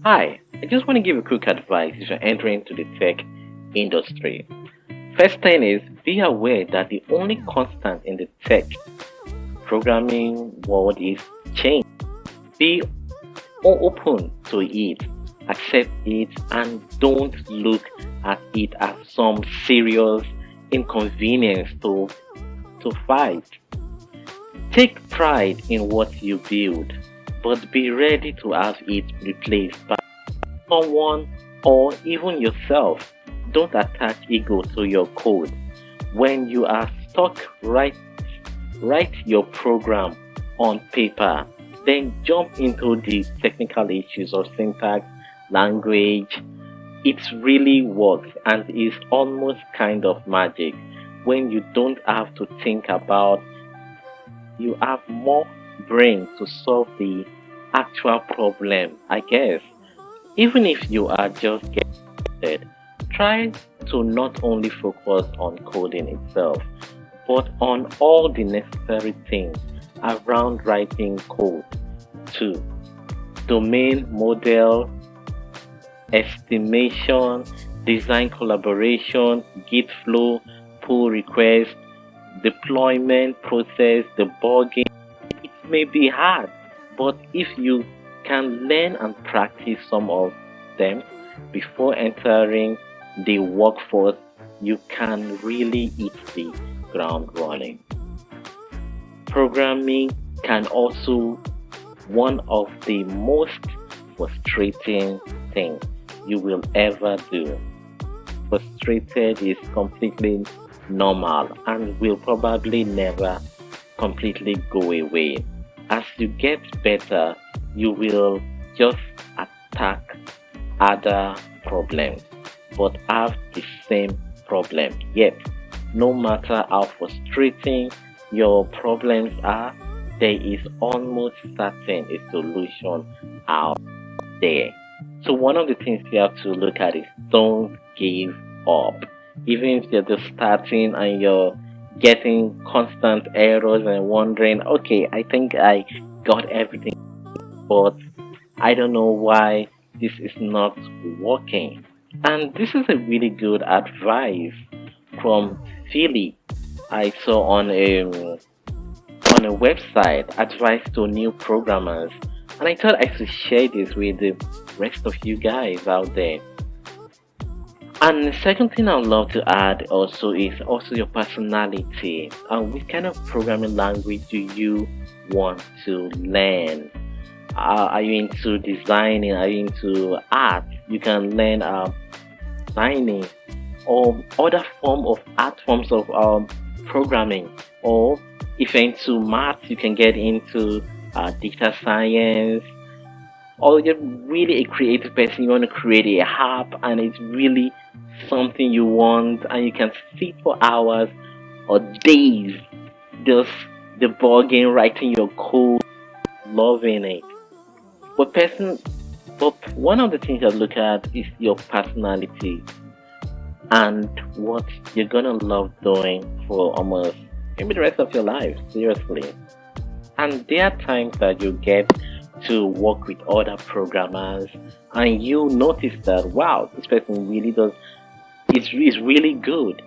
Hi, I just want to give a quick advice if you're entering into the tech industry. First thing is be aware that the only constant in the tech programming world is change. Be open to it, accept it, and don't look at it as some serious inconvenience to fight. Take pride in what you build, but be ready to have it replaced by someone or even yourself. Don't attach ego to your code. When you are stuck, write your program on paper. Then jump into the technical issues of syntax, language. It really works and is almost kind of magic when you don't have to think about you have more brain to solve the actual problem, I guess. Even if you are just getting try to not only focus on coding itself, but on all the necessary things around writing code too. Domain model, estimation, design collaboration, Git flow, pull request, deployment process, debugging. It may be hard, but if you can learn and practice some of them before entering the workforce, you can really hit the ground running. Programming can also one of the most frustrating things you will ever do. Frustrated is completely normal and will probably never completely go away. As you get better, you will just attack other problems but have the same problem. Yet, no matter how frustrating your problems are, there is almost certain a solution out there. So one of the things you have to look at is don't give up. Even if you're just starting and you're getting constant errors and wondering, okay, I think I got everything, but I don't know why this is not working. And this is a really good advice from Philly. I saw on a website advice to new programmers, and I thought I should share this with the rest of you guys out there. And the second thing I'd love to add also is also your personality. And which kind of programming language do you want to learn? Are you into designing? Are you into art? You can learn designing or other form of art forms of programming. Or if you're into math, you can get into data science. Or you're really a creative person, you want to create a app and it's really something you want and you can sit for hours or days just debugging, writing your code, loving it. But but one of the things I look at is your personality and what you're gonna love doing for almost maybe the rest of your life. Seriously. And there are times that you get to work with other programmers and you notice that wow, this person really does is really good.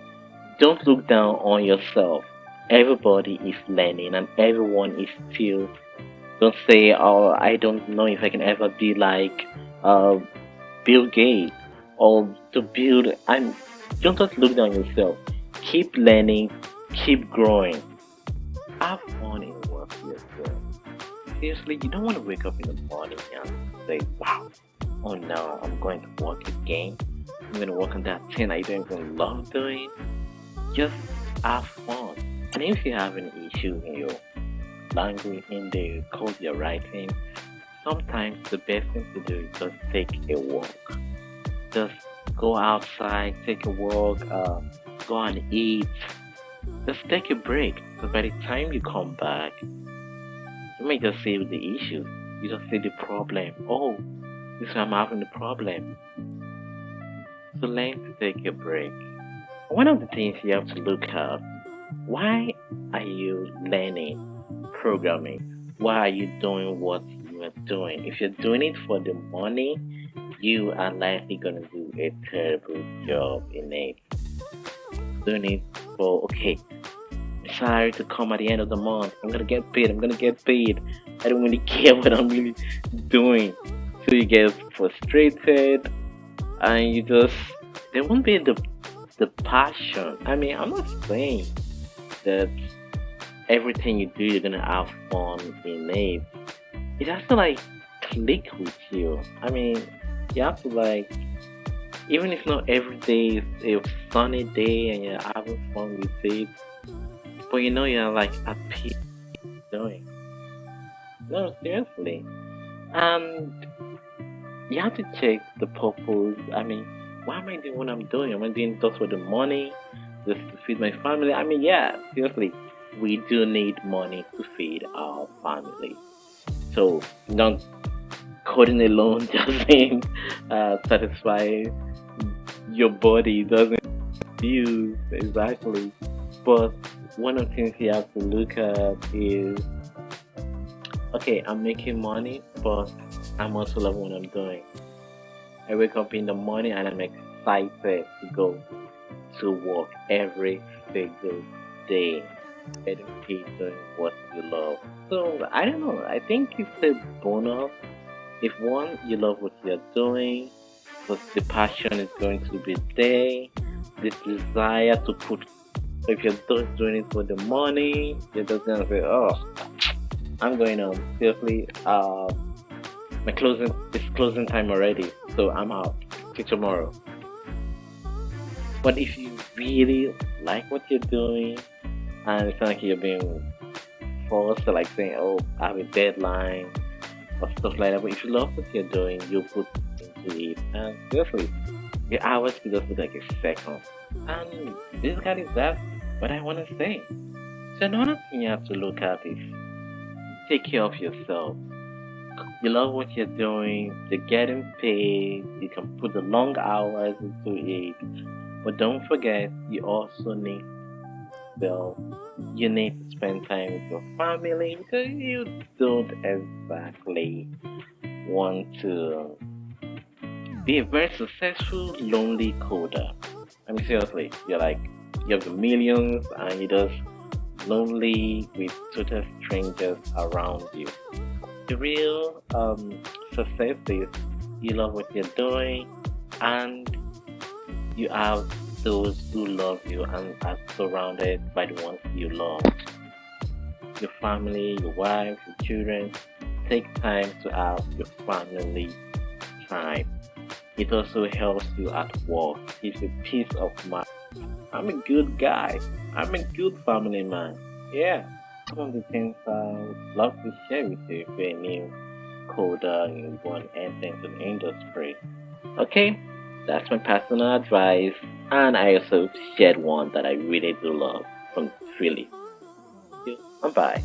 Don't look down on yourself. Everybody is learning and everyone is still don't say, oh, I don't know if I can ever be like uh, Bill Gates or to build. And don't just look down yourself. Keep learning, keep growing. Have fun in what you're doing. Seriously, you don't want to wake up in the morning and say, wow, oh no, I'm going to work again. I'm going to work on that thing I don't even love doing. Just have fun. And if you have any issue in your language, in the code you're writing, sometimes the best thing to do is just take a walk. Just go outside, take a walk, go and eat. Just take a break. So by the time you come back, you may just see the issue. You just see the problem. Oh, this is why I'm having the problem. So learn to take a break. One of the things you have to look at, why are you learning programming? Why are you doing what you are doing? If you're doing it for the money, you are likely gonna do a terrible job in it. Doing it for okay, salary to come at the end of the month. I'm gonna get paid. I'm gonna get paid. I don't really care what I'm really doing. So you get frustrated, and you just there won't be the passion. I mean, I'm not saying that everything you do you're gonna have fun in it. It has to like click with you. I mean, you have to like even if not every day is a sunny day and you're having fun with it, but you know you're like at peace doing. No, seriously. And you have to check the purpose. I mean, why am I doing what I'm doing? Am I doing it just for the money? Just to feed my family? I mean, yeah, seriously. We do need money to feed our family. So not coding alone doesn't satisfy your body, doesn't use exactly. But one of the things you have to look at is okay, I'm making money, but I'm also loving what I'm doing. I wake up in the morning and I'm excited to go to work every single day, getting paid doing what you love. So I don't know. I think it's a bonus. If one, you love what you're doing, but the passion is going to be there, the desire to put. If you're just doing it for the money, you're just gonna say, "Oh, I'm going home." Seriously, my closing it's closing time already, so I'm out. See you tomorrow. But if you really like what you're doing, and it's not like you're being forced to like saying, "Oh, I have a deadline," or stuff like that. But if you love what you're doing, you put into it, and seriously, the hours can just look like a second. And basically, that's what I want to say. So another thing you have to look at is take care of yourself. You love what you're doing, you're getting paid, you can put the long hours into it. But don't forget, you also need well, you need to spend time with your family because you don't exactly want to be a very successful lonely coder. I mean seriously, you're like you have the millions and you're just lonely with total strangers around you. The real success is you love what you're doing and you have those who love you and are surrounded by the ones you love. Your family, your wife, your children. Take time to have your family time. It also helps you at work, gives you peace of mind. I'm a good guy. I'm a good family man. Yeah. Some of the things I would love to share with you if you're a new coder and you want to enter into the industry. Okay, that's my personal advice, and I also shared one that I really do love from Philly. Bye bye.